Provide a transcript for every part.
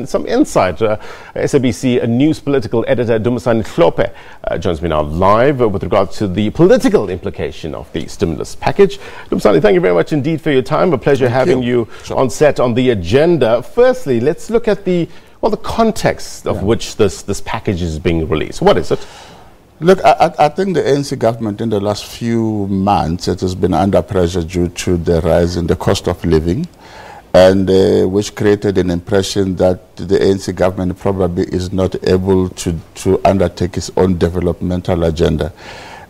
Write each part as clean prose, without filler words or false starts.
Some insight. SABC news political editor Dumisani Hlophe joins me now live with regard to the political implication of the stimulus package. Dumisani, thank you very much indeed for your time. A pleasure having you on set on the agenda. Firstly, let's look at the context of which this package is being released. What is it? Look, I think the ANC government in the last few months it has been under pressure due to the rise in the cost of living, and which created an impression that the ANC government probably is not able to undertake its own developmental agenda.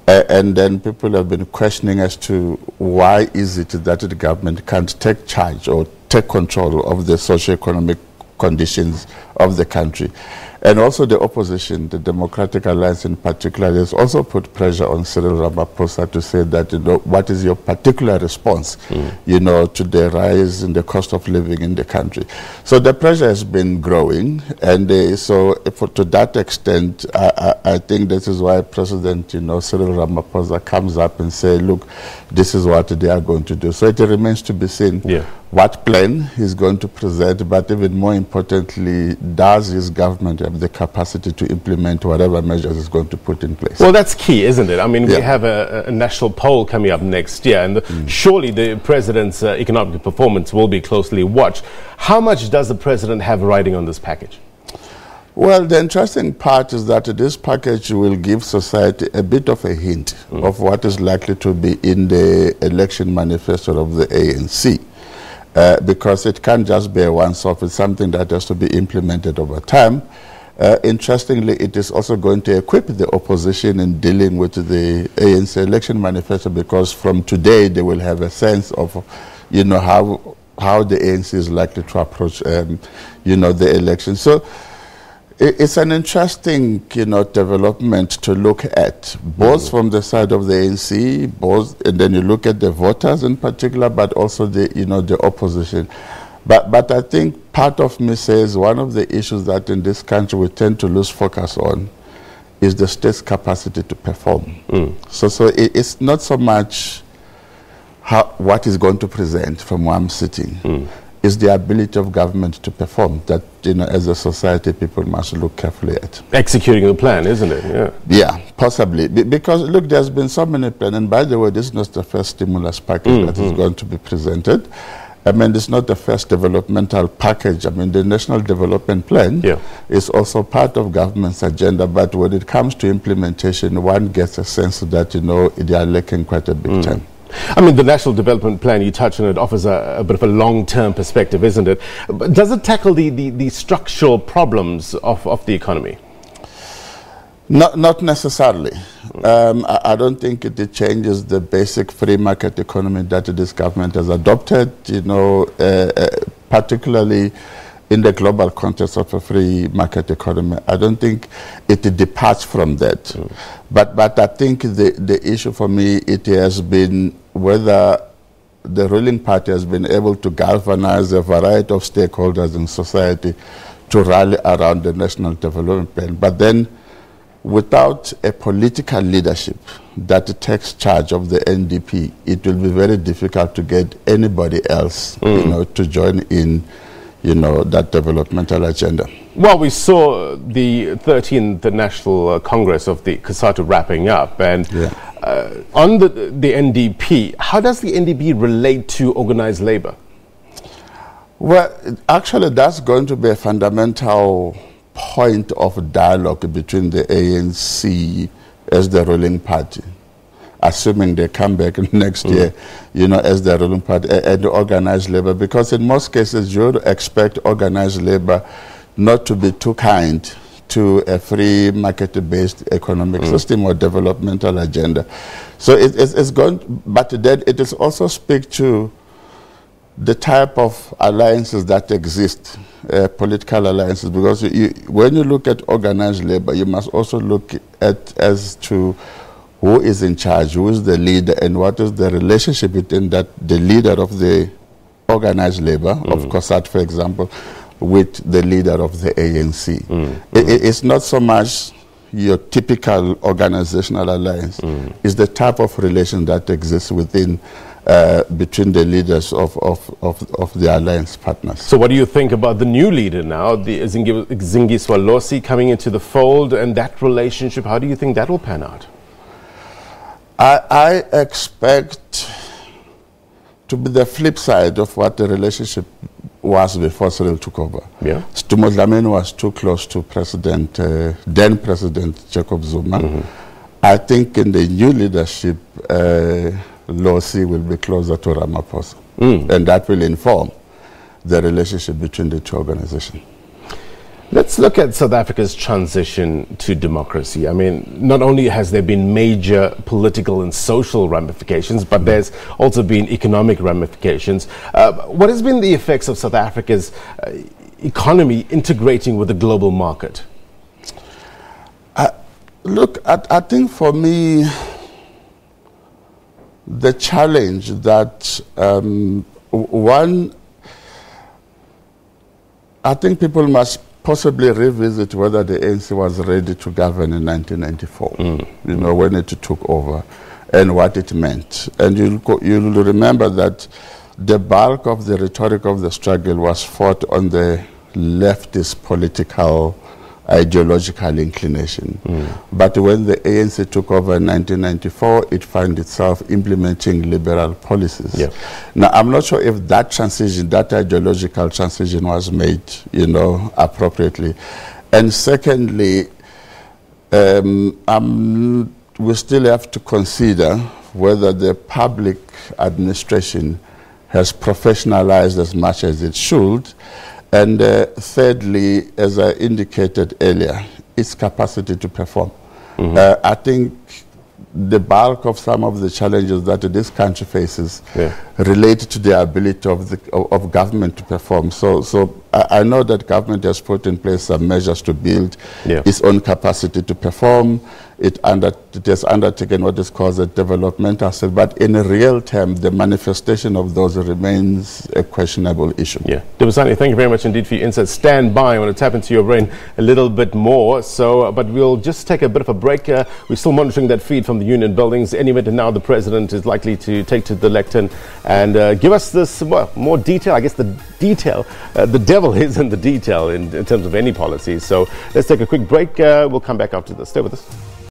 And then people have been questioning as to why is it that the government can't take charge or take control of the socio-economic conditions of the country. And also the opposition, the Democratic Alliance in particular, has also put pressure on Cyril Ramaphosa to say that, what is your particular response, to the rise in the cost of living in the country. So the pressure has been growing, and to that extent, I think this is why President, Cyril Ramaphosa comes up and say, look, this is what they are going to do. So it remains to be seen what plan he's going to present, but even more importantly, does his government have the capacity to implement whatever measures it's going to put in place? Well, that's key, isn't it? I mean, we have a national poll coming up next year, and surely the president's economic performance will be closely watched. How much does the president have riding on this package? Well, the interesting part is that this package will give society a bit of a hint of what is likely to be in the election manifesto of the ANC. Because it can't just be a once-off, it's something that has to be implemented over time. Interestingly, it is also going to equip the opposition in dealing with the ANC election manifesto, because from today they will have a sense of, how the ANC is likely to approach, the election. So it's an interesting, development to look at, both from the side of the ANC, and then you look at the voters in particular, but also the opposition. But I think part of me says one of the issues that in this country we tend to lose focus on is the state's capacity to perform. So it's not so much what is going to present from where I'm sitting. Is the ability of government to perform that, as a society, people must look carefully at. Executing the plan, isn't it? Yeah, possibly. Because, look, there's been so many plans, and by the way, this is not the first stimulus package that is going to be presented. I mean, it's not the first developmental package. I mean, the National Development Plan is also part of government's agenda, but when it comes to implementation, one gets a sense that, they are lacking quite a big time. I mean, the National Development Plan, you touched on it, offers a bit of a long-term perspective, isn't it? But does it tackle the structural problems of the economy? Not necessarily. I don't think it changes the basic free market economy that this government has adopted, particularly in the global context of a free market economy. I don't think it departs from that. But I think the issue for me, it has been whether the ruling party has been able to galvanize a variety of stakeholders in society to rally around the National Development Plan. But then, without a political leadership that takes charge of the NDP, it will be very difficult to get anybody else, to join in that developmental agenda. Well, we saw the 13th National Congress of the COSATU wrapping up, and on the NDP, how does the NDP relate to organized labor? Well, actually, that's going to be a fundamental point of dialogue between the ANC as the ruling party, assuming they come back next year, as the ruling party, and the organized labor, because in most cases you would expect organized labor not to be too kind to a free market-based economic system or developmental agenda. So it's going, but then it is also speak to the type of alliances that exist, political alliances, because when you look at organized labor, you must also look at as to who is in charge, who is the leader, and what is the relationship between the leader of the organized labor, of COSATU, for example, with the leader of the ANC. It's not so much your typical organizational alliance. It's the type of relation that exists within between the leaders of the alliance partners. So what do you think about the new leader now, the Zingiswa Losi coming into the fold, and that relationship? How do you think that will pan out? I expect to be the flip side of what the relationship was before Cyril took over. Yeah. Stumo Dlamini was too close to then President Jacob Zuma. I think in the new leadership, Losi will be closer to Ramaphosa. And that will inform the relationship between the two organizations. Let's look at South Africa's transition to democracy. I mean, not only has there been major political and social ramifications, but there's also been economic ramifications. What has been the effects of South Africa's economy integrating with the global market? Look, I think for me, the challenge that I think people must possibly revisit whether the ANC was ready to govern in 1994, you know, when it took over, and what it meant. And you'll remember that the bulk of the rhetoric of the struggle was fought on the leftist political ideological inclination. But when the ANC took over in 1994, it found itself implementing liberal policies. Yeah. Now, I'm not sure if that transition, that ideological transition was made, you know, appropriately. And secondly, we still have to consider whether the public administration has professionalized as much as it should. And thirdly, as I indicated earlier, its capacity to perform. I think the bulk of some of the challenges that this country faces relate to the ability of government to perform. So I know that government has put in place some measures to build its own capacity to perform. It has undertaken what is called a developmental set, but in a real term, the manifestation of those remains a questionable issue. Yeah, Dumisani, thank you very much indeed for your insights. Stand by. I want to tap into your brain a little bit more. So, but we'll just take a bit of a break. We're still monitoring that feed from the Union buildings. Any minute now, the president is likely to take to the lectern and give us this more detail. I guess the devil is in the detail in terms of any policy. So let's take a quick break. We'll come back after this. Stay with us.